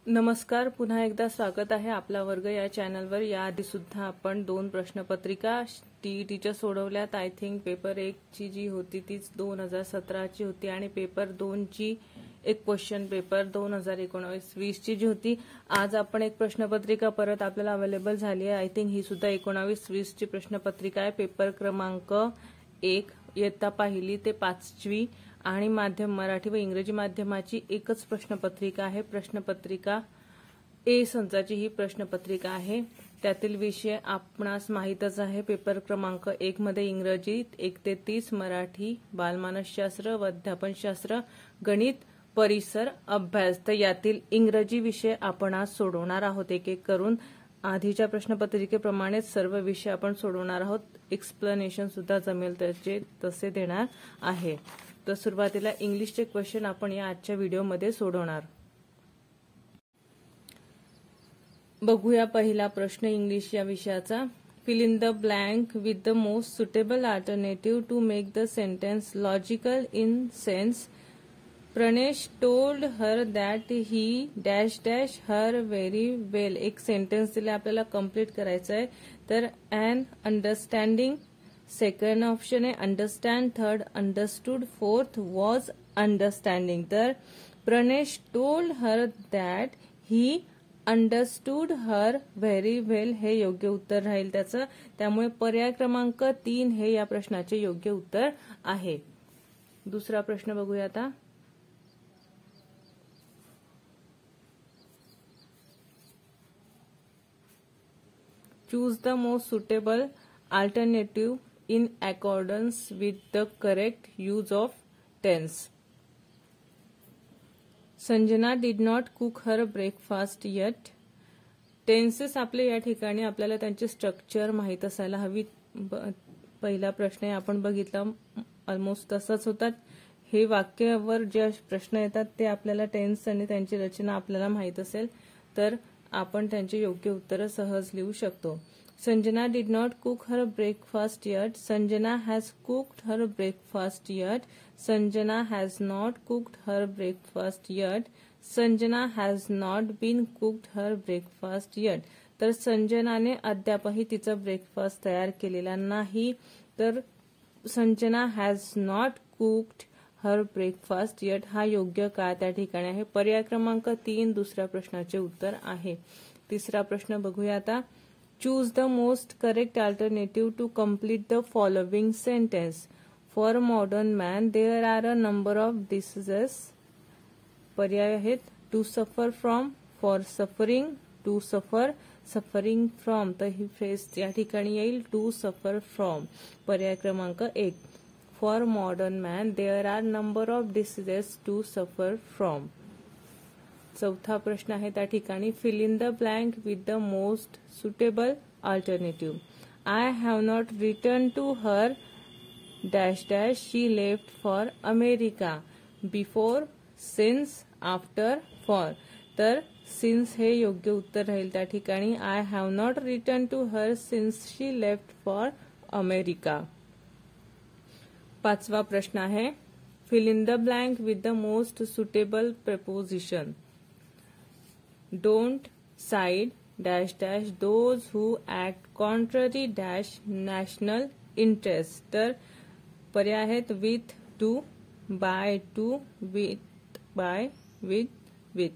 नमस्कार, पुन्हा एकदा स्वागत आहे आपला वर्ग या चॅनलवर। याआधी सुद्धा आपण 2 प्रश्नपत्रिका टीईटीच्या सोडवल्यात। आय थिंक पेपर 1 ची जी होती तीच 2017 ची होती आणि पेपर 2 ची एक क्वेश्चन पेपर 2019-20 ची जी होती। आज आपण एक प्रश्नपत्रिका परत आपल्याला अवेलेबल झाली आहे। आय थिंक ही सुद्धा 19-20 ची प्रश्नपत्रिका आहे। पेपर क्रमांक 1 इयत्ता पहिली ते 5वी आणि माध्यम मराठी व इंग्रजी माध्यमाची एकच प्रश्नपत्रिका आहे। प्रश्नपत्रिका ए संचाची ही प्रश्नपत्रिका आहे। त्यातील विषय आपणास माहीतच आहे। पेपर क्रमांक 1 मध्ये इंग्रजी 1 ते 30, मराठी बालमानसशास्त्र व अध्यापनशास्त्र, गणित, परिसर, अभ्यास। तर यातील इंग्रजी विषय आपण आज सोडवणार आहोत एक एक करून। आधीच्या प्रश्नपत्रिकेप्रमाणे सर्व विषय आपण सोडवणार आहोत। एक्सप्लेनेशन सुद्धा जमेल त्याचे तसे देणार आहे। तर सुरुवातीला इंग्लिशचे क्वेश्चन आपण या आजच्या व्हिडिओमध्ये सोडवणार। बघूया पहिला प्रश्न इंग्लिश या विषयाचा। Fill in the blank with the most suitable alternative to make the sentence logical in sense. Pranesh told her that he dash dash her very well. एक सेंटेन्स दिले आपल्याला कंप्लीट करायचं आहे। तर अन अंडरस्टँडिंग, सेकंड ऑप्शन आहे understand, third understood, fourth was understanding. तर Pranesh told her that he understood her very well हे योग्य उत्तर राहील त्याचं। त्यामुळे पर्याय क्रमांक 3 हे या प्रश्नाचे योग्य उत्तर आहे। दुसरा प्रश्न बघूया आता। Choose the most suitable alternative in accordance with the correct use of tense. Sanjana did not cook her breakfast yet. Tenses आपले या ठिकाणी आपल्याला त्यांचे स्ट्रक्चर माहित असायला हवी। पहिला प्रश्न आपण बघितला ऑलमोस्ट तसाच होता। हे वाक्यावर जे प्रश्न येतात ते आपल्याला टेन्स आणि त्यांची रचना आपल्याला माहित असेल तर आपण त्यांचे योग्य उत्तर सहज लिहू शकतो। Sanjana did not cook her breakfast yet. Sanjana has cooked her breakfast yet. Sanjana has not cooked her breakfast yet. Sanjana has not been cooked her breakfast yet. तर संजनाने अद्यापही तिचा ब्रेकफास्ट तयार केलेला नाही। तर Sanjana has not cooked her breakfast eight हा योग्य काळ त्या ठिकाणी आहे। पर्याय क्रमांक 3 दुसऱ्या प्रश्नाचे उत्तर आहे। तिसरा प्रश्न बघूया आता। Choose the most correct alternative to complete the following sentence. For modern man, there are a number of diseases. पर्याय आहेत to suffer from, for suffering, to suffer, suffering from. तर ही फ्रेज या ठिकाणी येईल to suffer from. पर्याय क्रमांक 1. For modern man, there are number of diseases to suffer from. चौथा प्रश्न आहे त्या ठिकाणी fill in the blank with the most suitable alternative. I have not return to her dash dash she left for America. Before, since, after, for. तर since हे योग्य उत्तर राहील त्या ठिकाणी। I have not return to her since she left for America. पाचवा प्रश्न आहे fill in the blank with the most suitable preposition. Don't side dash dash those who act contrary dash national interest. तर पर्याय आहेत with, to, by, to, with, by, with.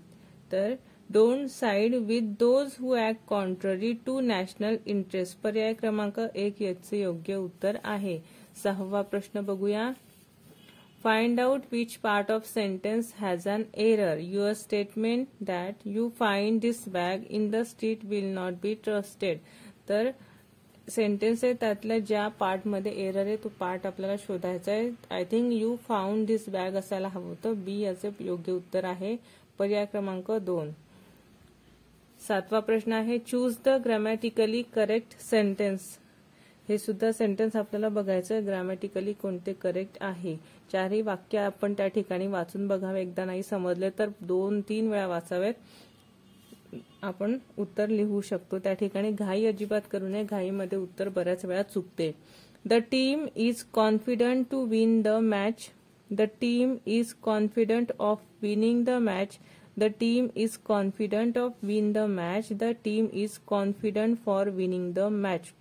तर don't side with those who act contrary to national interest. पर्याय क्रमांक 1 याचे योग्य उत्तर आहे। सहावा प्रश्न बघूया। Find out which part of sentence has an error. Your statement that you find this bag in the street will not be trusted. तर सेंटेन्स आहे त्यातल्या ज्या पार्ट मध्ये एरर आहे तो पार्ट आपल्याला शोधायचा आहे। I think you found this bag असायला हवं होतं। बी याचे योग्य उत्तर आहे। पर्याय क्रमांक 2। सातवा प्रश्न आहे choose the grammatically correct sentence. हे सुद्धा सेंटेन्स आपल्याला बघायचं ग्रॅमॅटिकली कोणते करेक्ट आहे। चारही वाक्य आपण त्या ठिकाणी वाचून बघावे। एकदा नाही समजले तर 2-3 वेळा वाचावेत। आपण उत्तर लिहू शकतो। त्या ठिकाणी घाई अजिबात करू नये। घाईमध्ये उत्तर बऱ्याच वेळा चुकते। The team is confident to win the match. The team is confident of winning the match. The team is confident of win the match. The team is confident for winning the match.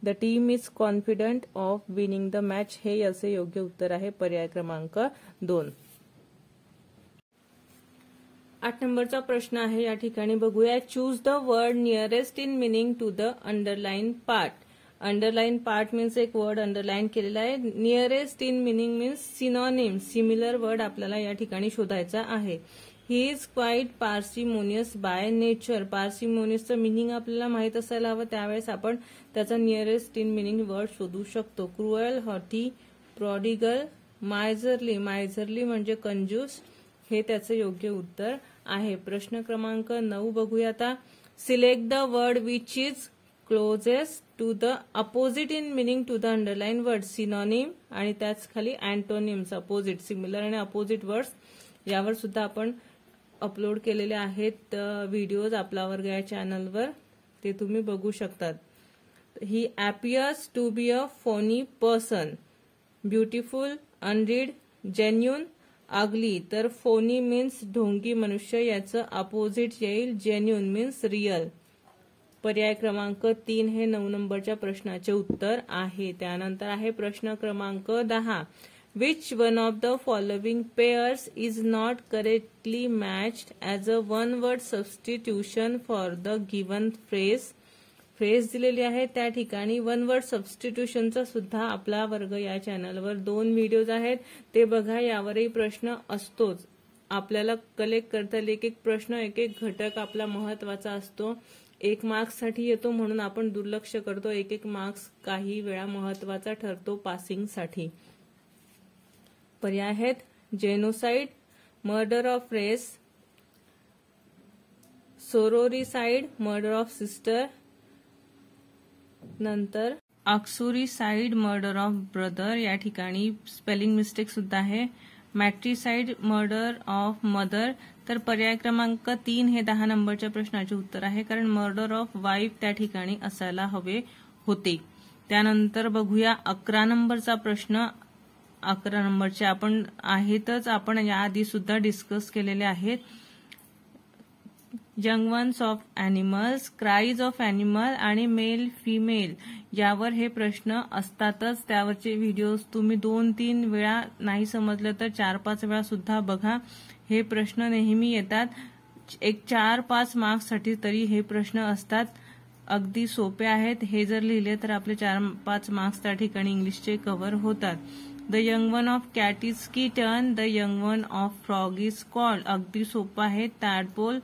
The team is confident of winning the match हे याचे योग्य उत्तर आहे पर्याय क्रमांक 2. 8 नंबरचा प्रश्न आहे या ठिकाणी बघूया. Choose the word nearest in meaning to the underline part. Underline part means एक वर्ड अंडरलाइन केलेला आहे. Nearest in meaning means synonym, similar word आपल्याला या ठिकाणी शोधायचा आहे. He is quite parsimonious by nature. पार्सिमोनियसचं मिनिंग आपल्याला माहित असायला हवं, त्यावेळेस आपण त्याचा नियरेस्ट इन मिनिंग वर्ड शोधू शकतो. Cruel, haughty, prodigal, miserly. Miserly म्हणजे कंजूस हे त्याचं योग्य उत्तर आहे. प्रश्न क्रमांक 9 बघूया आता. Select the word which is closest to the opposite in meaning to the underline word. Synonym आणि त्याच खाली अँटोनिम्स, अपोजिट, सिमिलर आणि अपोजिट वर्ड्स यावर सुद्धा आपण अपलोड केलेले आहेत व्हिडिओज आपला वर्ग या चॅनलवर, ते तुम्ही बघू शकतात. He appears to be a फोनी पर्सन. ब्युटिफुल, अनरीड, जेन्युन, अगली. तर फोनी मीन्स ढोंगी मनुष्य, याचं अपोजिट येईल जेन्युन मीन्स रिअल. पर्याय क्रमांक 3 हे 9 नंबरच्या प्रश्नाचे उत्तर आहे. त्यानंतर आहे प्रश्न क्रमांक 10. Which one of the following pairs is not correctly matched as a one word substitution for the given phrase. Phrase दिलेली आहे त्या ठिकाणी वन वर्ड सबस्टिट्यूशनचा सुद्धा आपला वर्ग या चॅनलवर 2 व्हिडिओज आहेत, ते बघा. यावरही प्रश्न असतोच. आपल्याला कलेक्ट करता येईल एक एक प्रश्न, एक एक घटक आपला महत्वाचा असतो. 1 मार्क्ससाठी येतो म्हणून आपण दुर्लक्ष करतो. 1 मार्क्स काही वेळा महत्वाचा ठरतो पासिंगसाठी. पर्याय आहेत genocide, murder of race, sororicide, murder of sister, नंतर ऑक्सोरिसाइड, मर्डर ऑफ ब्रदर. या ठिकाणी स्पेलिंग मिस्टेक सुद्धा आहे. मॅट्रिसाइड, मर्डर ऑफ मदर. तर पर्याय क्रमांक 3 हे 10 नंबरच्या प्रश्नाचे उत्तर आहे, कारण मर्डर ऑफ वाईफ त्या ठिकाणी असायला हवे होते. त्यानंतर बघूया 11 नंबरचा प्रश्न. 11 नंबरचे आपण आहेतच, आपण याआधी सुद्धा डिस्कस केलेले आहेत. Young ones of animals, cries of animal आणि मेल फिमेल यावर हे प्रश्न असतातच. त्यावरचे व्हिडिओज तुम्ही 2-3 वेळा, नाही समजलं तर 4-5 वेळा सुद्धा बघा. हे प्रश्न नेहमी येतात. एक 4-5 मार्क्ससाठी तरी हे प्रश्न असतात. अगदी सोपे आहेत. हे जर लिहिले तर आपले 4-5 मार्क्स त्या ठिकाणी इंग्लिशचे कव्हर होतात. The young one of cat is kitten. The young one of frog is called. अगदी सोपं आहे. टॅडपोल.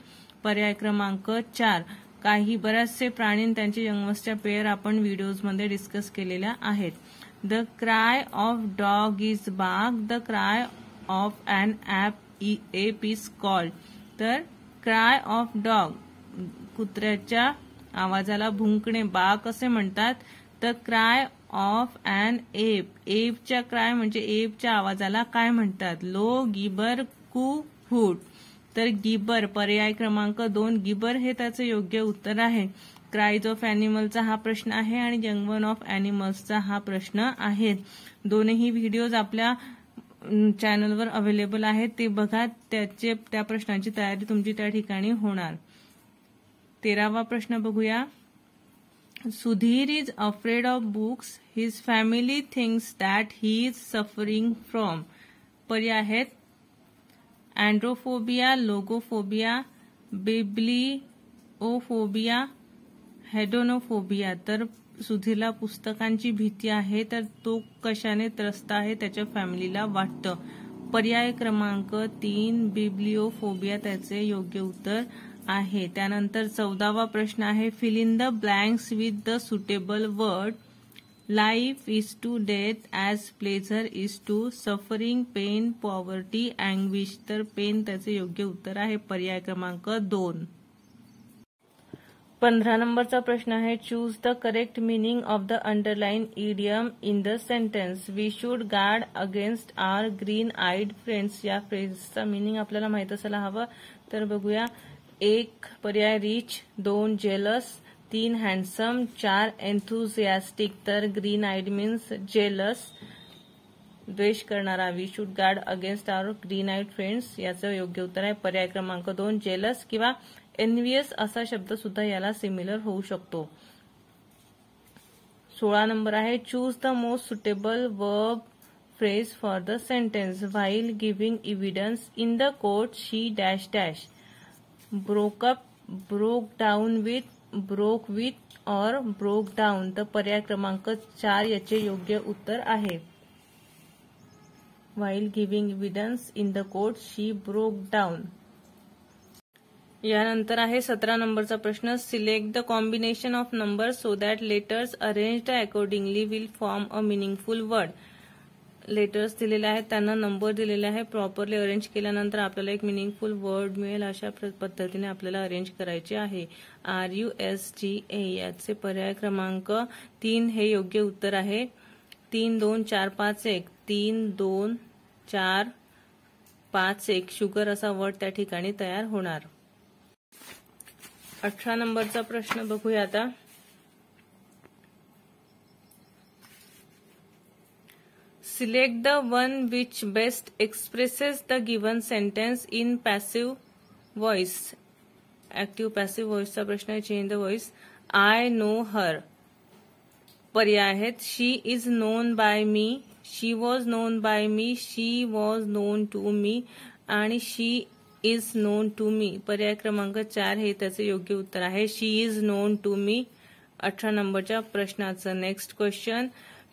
पर्याय क्रमांक 4. काही बरेचसे प्राणी त्यांचे यंगवन्सच्या पेअर आपण व्हिडिओजमध्ये डिस्कस केलेल्या आहेत. The cry of dog is bark. The cry of an ape is called. तर क्राय ऑफ डॉग, कुत्र्याच्या आवाजाला भुंकणे, बार्क असे म्हणतात. The cry of an ape, एपच्या क्राय म्हणजे एपच्या आवाजाला काय म्हणतात? Low, gibber, coo, foot. तर गिबर पर्याय क्रमांक 2 गिबर हे त्याचं योग्य उत्तर आहे. क्राईज ऑफ ॲनिमलचा हा प्रश्न आहे आणि यंग वन ऑफ ॲनिमल्सचा हा प्रश्न आहे. दोन्ही व्हिडिओज आपल्या चॅनलवर अवेलेबल आहेत, ते बघा. त्या प्रश्नांची तयारी तुमची त्या ठिकाणी होणार. 13वा प्रश्न बघूया. Sudhir is afraid of books. His family thinks that he is suffering from. पर्याय आहेत अँड्रोफोबिया, लोगोफोबिया, बिब्लिओफोबिया, हेडोनोफोबिया. तर सुधीरला पुस्तकांची भीती आहे, तर तो कशाने त्रस्त आहे त्याच्या फॅमिलीला वाटतं. पर्याय क्रमांक 3 बिब्लिओफोबिया त्याचे योग्य उत्तर आहे. त्यानंतर 14वा प्रश्न आहे. Fill in the blanks with the suitable word. Life is to death as pleasure is to suffering, pain, poverty, anguish. तर पेन त्याचे योग्य उत्तर आहे. पर्याय क्रमांक 2. 15 नंबरचा प्रश्न आहे. Choose the correct meaning of the underline idiom in the sentence. We should guard against our green eyed friends. या फ्रेजचा मीनिंग आपल्याला माहित असायला हवं. तर बघूया. 1 पर्याय रिच, 2 जेलस, 3 हँडसम, 4 एन्थुझियास्टिक. तर ग्रीन आईड मीन्स जेलस. द्वेष करणारा. We should guard against our green eyed friends याचं योग्य उत्तर आहे पर्याय क्रमांक 2 जेलस किंवा एनव्हियस असा शब्द सुद्धा याला सिमिलर होऊ शकतो. 16 नंबर आहे choose the most suitable verb phrase for the sentence. While giving evidence in the court she dash dash. Broke up, broke down with, broke with और ब्रोक डाऊन. तर पर्याय क्रमांक 4 याचे योग्य उत्तर आहे. While giving evidence in the court she broke down. यानंतर आहे 17 नंबरचा प्रश्न. Select the combination of numbers so that letters arranged accordingly will form a meaningful word. Letters दिलेले आहेत, त्यांना नंबर दिलेले आहे, प्रॉपरली अरेंज केल्यानंतर आपल्याला एक मिनिंगफुल वर्ड मिळेल अशा पद्धतीने आपल्याला अरेंज करायचे आहे. RUSTA याचे पर्याय क्रमांक 3 हे योग्य उत्तर आहे. 3 2 4 5 1 3 2 4 5 1 शुगर असा वर्ड त्या ठिकाणी तयार होणार. 18 नंबरचा प्रश्न बघूया आता. Select the one which best expresses the given sentence in passive voice. Active passive voice चा प्रश्न आहे. Change the voice. I know her. पर्याय आहेत she is known by me, she was known by me, she was known to me आणि she is known to me. पर्याय क्रमांक 4 हे त्याचे योग्य उत्तर आहे. she is known to me. 18 नंबरच्या प्रश्नाचं next question.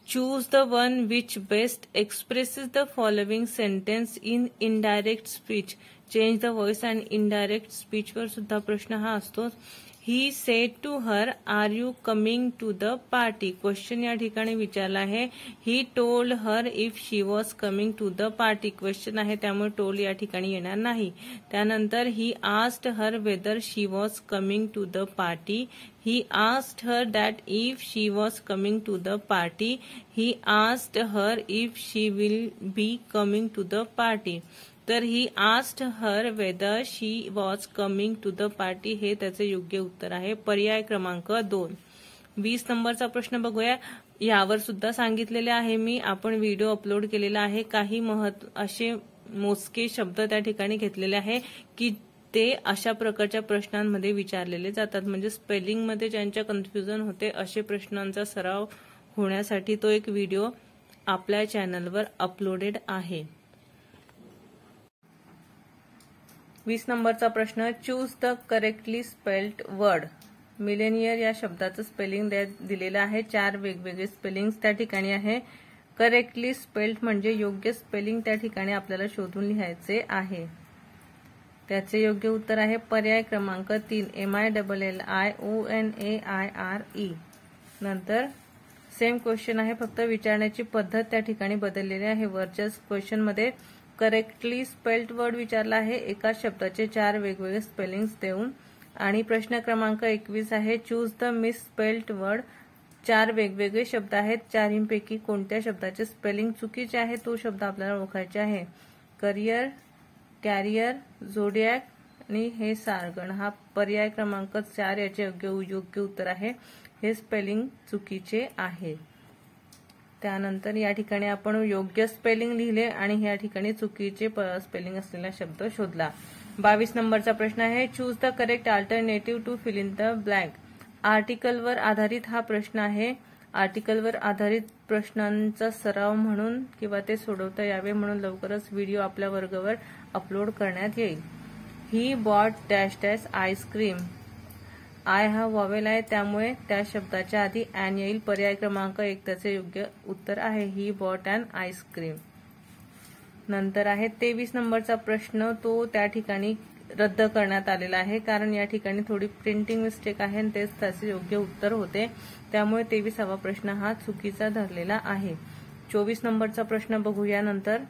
Choose the one which best expresses the following sentence in indirect speech. Change the voice and indirect speech वर सुद्धा प्रश्न हा असतो. He said to her, "Are you coming to the party?" Question या ठिकाणी विचारला आहे. He told her if she was coming to the party. Question आहे त्यामुळे told या ठिकाणी येणार नाही. त्यानंतर he asked her whether she was coming to the party. He asked her that if she was coming to the party. He asked her if she will be coming to the party. तर ही asked her whether she was coming to the party हे त्याचे योग्य उत्तर आहे. पर्याय क्रमांक 2. 20 नंबरचा प्रश्न बघूया. यावर सुद्धा सांगितलेले आहे मी, आपण व्हिडिओ अपलोड केलेला आहे. काही असे मोजके शब्द त्या ठिकाणी घेतलेले आहे की ते अशा प्रकारच्या प्रश्नांमध्ये विचारलेले जातात. म्हणजे स्पेलिंगमध्ये ज्यांच्या कन्फ्युजन होते असे प्रश्नांचा सराव होण्यासाठी तो एक व्हिडिओ आपल्या चॅनलवर अपलोडेड आहे. 20 नंबरचा प्रश्न. Choose the correctly spelled word. Millionaire या शब्दाचं स्पेलिंग दिलेलं आहे. 4 वेगवेगळे स्पेलिंग्स त्या ठिकाणी आहे. करेक्टली स्पेल्ड म्हणजे योग्य स्पेलिंग त्या ठिकाणी आपल्याला शोधून लिहायचे आहे. त्याचे योग्य उत्तर आहे पर्याय क्रमांक 3 MILLIONAIRE. नंतर सेम क्वेश्चन आहे, फक्त विचारण्याची पद्धत त्या ठिकाणी बदललेली आहे. वरच्या क्वेश्चनमध्ये करेक्टली स्पेल्ड वर्ड विचारला आहे एका शब्दाचे 4 वेगवेगळे स्पेलिंग्स देऊन. आणि प्रश्न क्रमांक 21 आहे choose the miss spelled word. 4 वेगवेगळे शब्द आहेत. 4 पैकी कोणत्या शब्दाचे स्पेलिंग चुकीचे आहे तो शब्द आपल्याला ओळखायचे आहे. करियर, कॅरियर, झोडियाक आणि हे सारगण. हा पर्याय क्रमांक 4 याचे योग्य उत्तर आहे. हे स्पेलिंग चुकीचे आहे. त्यानंतर या ठिकाणी आपण योग्य स्पेलिंग लिहिले आणि या ठिकाणी चुकीचे स्पेलिंग असलेला शब्द शोधला. 22 नंबरचा प्रश्न आहे choose the correct alternative to fill in the blank. आर्टिकलवर आधारित हा प्रश्न आहे. आर्टिकलवर आधारित प्रश्नांचा सराव म्हणून किंवा ते सोडवता यावे म्हणून लवकरच व्हिडिओ आपल्या वर्गावर अपलोड करण्यात येईल. He bought dash dash ice cream. I हा वॉवेल आहे त्यामुळे त्या शब्दाच्या आधी ॲन येईल. पर्याय क्रमांक 1 त्याचे योग्य उत्तर आहे. He bought an ice cream. नंतर आहे 23 नंबरचा प्रश्न. तो त्या ठिकाणी रद्द करण्यात आलेला आहे कारण या ठिकाणी थोडी प्रिंटिंग मिस्टेक आहे आणि तेच त्याचे योग्य उत्तर होते. त्यामुळे 23वा प्रश्न हा चुकीचा धरलेला आहे. 24 नंबरचा प्रश्न बघूया नंतर.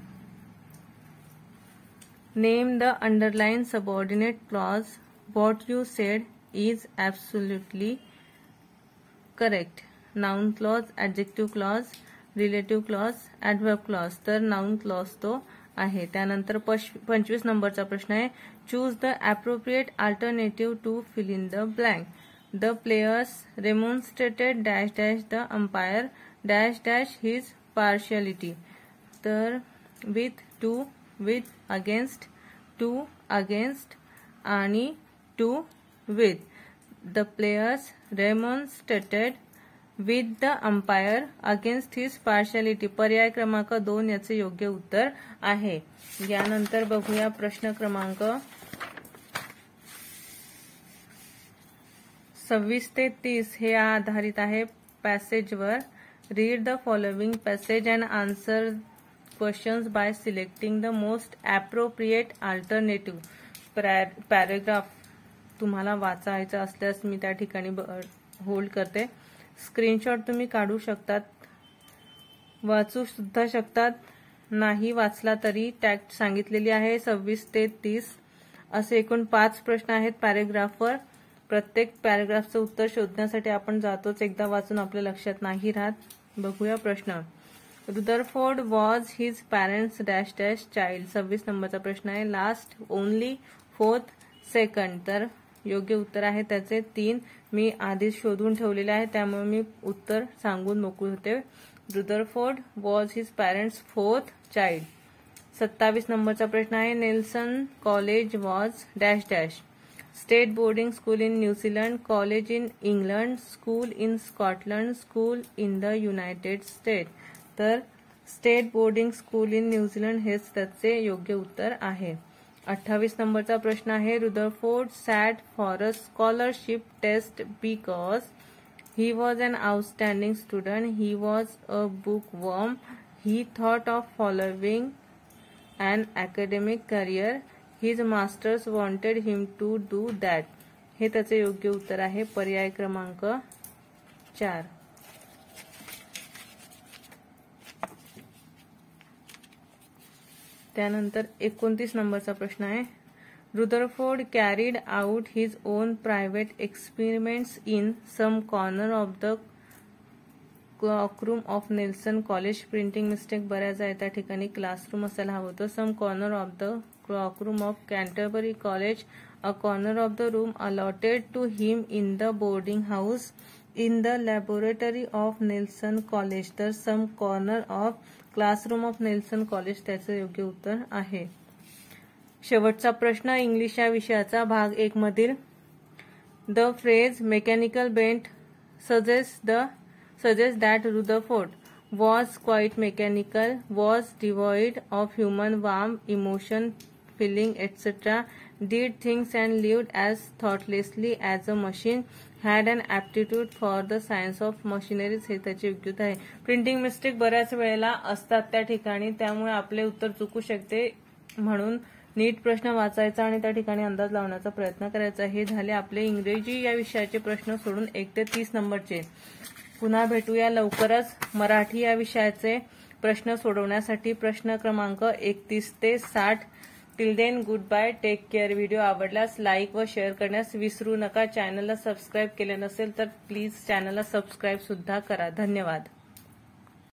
Name the underline subordinate clause. What you said is absolutely correct. Noun clause, adjective clause, relative clause, adverb clause. तर नाउन क्लॉज तो आहे. त्यानंतर 25 नंबरचा प्रश्न आहे choose the appropriate alternative to fill in the blank. The players remonstrated dash dash the umpire dash dash his partiality. तर with, to, with, against, to, against आणि to with. The players remonstrated with the umpire against his partiality. पर्याय क्रमांक 2 याचे योग्य उत्तर आहे. यानंतर बघूया प्रश्न क्रमांक 26 ते 30 हे आधारित आहे पॅसेजवर. Read the following passage and answer questions by selecting the most appropriate alternative paragraph. तुम्हाला वाचायचं असल्यास मी त्या ठिकाणी होल्ड करते. स्क्रीनशॉट तुम्ही काढू शकतात, वाचू सुद्धा शकतात. नाही वाचला तरी टॅग सांगितलेली आहे 26 ते 30 असे एकूण 5 प्रश्न आहेत पॅरेग्राफवर. प्रत्येक पॅरेग्राफचं उत्तर शोधण्यासाठी आपण जातोच, एकदा वाचून आपल्या लक्षात नाही राहत. बघूया प्रश्न. Rutherford was his parents dash dash child. 26 नंबरचा प्रश्न आहे. Last, only, fourth, second. तर योग्य उत्तर आहे त्याचे 3. मी आधीच शोधून ठेवलेले आहे त्यामुळे मी उत्तर सांगून मोकळी होते. Rutherford was his parents fourth child. 27 नंबरचा प्रश्न आहे. Nelson college was dash dash. State boarding school in New Zealand, college in England, school in Scotland, school in the united state. तर state boarding school in New Zealand हेच त्याचे योग्य उत्तर आहे. 28 नंबरचा प्रश्न आहे. Rutherford sat for a scholarship test because he was an outstanding student, he was a bookworm, he thought of following an academic career, his masters wanted him to do that. हे त्याचे योग्य उत्तर आहे. पर्याय क्रमांक 4. त्यानंतर 29 नंबरचा प्रश्न आहे. Rutherford carried out his own private experiments in some corner of the cloakroom of Nelson College. Printing mistake बऱ्याच आहे त्या ठिकाणी, क्लासरूम असायला हवं होतं. Some corner of the cloakroom of Canterbury College, a corner of the room allotted to him in the boarding house, in the laboratory of Nelson College. तर some corner of classroom of Nelson College त्याचं योग्य उत्तर आहे. शेवटचा प्रश्न English या विषयाचा भाग 1 मधील. The phrase mechanical bent suggest that Rutherford was quite mechanical, was devoid of human warmth, emotion, feeling, etc., did things and lived as thoughtlessly as a machine, had an aptitude for the science of machineries. हे त्याची योग्यता आहे. Printing mistake बऱ्याच वेळेला असतात त्या ठिकाणी, त्यामुळे आपले उत्तर चुकू शकते. म्हणून नीट प्रश्न वाचायचा आणि त्या ठिकाणी अंदाज लावण्याचा प्रयत्न करायचा. हे झाले आपले इंग्रजी या विषयाचे प्रश्न सोडून 1 ते 30 नंबरचे. पुन्हा भेटूया लवकरच मराठी या विषयाचे प्रश्न सोडवण्यासाठी. प्रश्न क्रमांक 31 ते 60. Till then goodbye, take care. Video आवडल्यास लाईक व शेअर करण्यास विसरू नका. चॅनलला सबस्क्राईब केले नसेल तर प्लीज चॅनलला सबस्क्राईब सुद्धा करा. धन्यवाद.